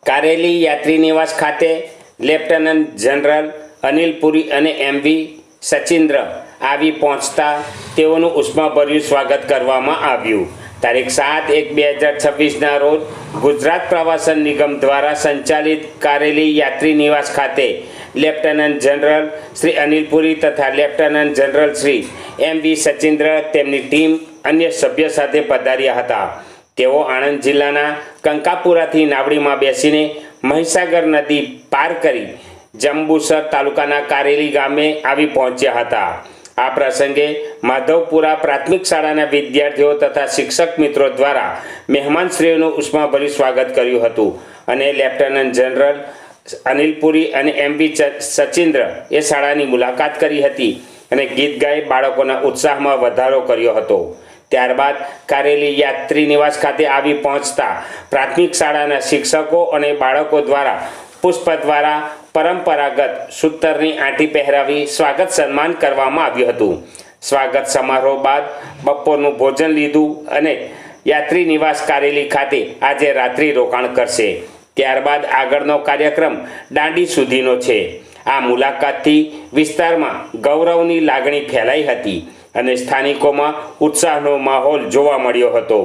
કારેલી યાત્રી નિવાસ ખાતે લેફ્ટનન્ટ જનરલ અનિલ પુરી અને એમવી સચિન્દ્ર આવી પહોંચતા તેઓનું ઉષ્માભર્યું સ્વાગત કરવામાં આવ્યું। તારીખ 7/1/2026ના રોજ ગુજરાત પ્રવાસન નિગમ દ્વારા સંચાલિત કારેલી યાત્રી નિવાસ ખાતે લેફ્ટનન્ટ જનરલ શ્રી અનિલ પુરી તથા લેફ્ટનન્ટ જનરલ શ્રી એમવી સચિન્દ્ર તેમની ટીમ અન્ય સભ્ય સાથે પધાર્યા હતા। તેઓ આણંદ જિલ્લાના કંકાપુરાથી નાવડીમાં બેસીને મહીસાગર નદી પાર કરી જંબુસર તાલુકાના કારેલી ગામે આવી પહોંચ્યા હતા। આ પ્રસંગે માધવપુરા પ્રાથમિક શાળાના વિદ્યાર્થીઓ તથા શિક્ષક મિત્રો દ્વારા મહેમાનશ્રીઓનું ઉષ્માભર્યું સ્વાગત કર્યું હતું અને લેફ્ટનન્ટ જનરલ અનિલ પુરી અને એમવી સચિન્દ્ર એ શાળાની મુલાકાત કરી હતી અને ગીત ગાઈ બાળકોના ઉત્સાહમાં વધારો કર્યો હતો। ત્યારબાદ કારેલી યાત્રી નિવાસ ખાતે આવી પહોંચતા પ્રાથમિક શાળાના શિક્ષકો અને બાળકો દ્વારા પુષ્પ દ્વારા પરંપરાગત સૂતરની આંટી પહેરાવી સ્વાગત સન્માન કરવામાં આવ્યું હતું। સ્વાગત સમારોહ બાદ બપોરનું ભોજન લીધું અને યાત્રી નિવાસ કારેલી ખાતે આજે રાત્રિ રોકાણ કરશે। ત્યારબાદ આગળનો કાર્યક્રમ દાંડી સુધીનો છે। આ મુલાકાતથી વિસ્તારમાં ગૌરવની લાગણી ફેલાઈ હતી અને સ્થાનિકોમાં ઉત્સાહનો માહોલ જોવા મળ્યો હતો।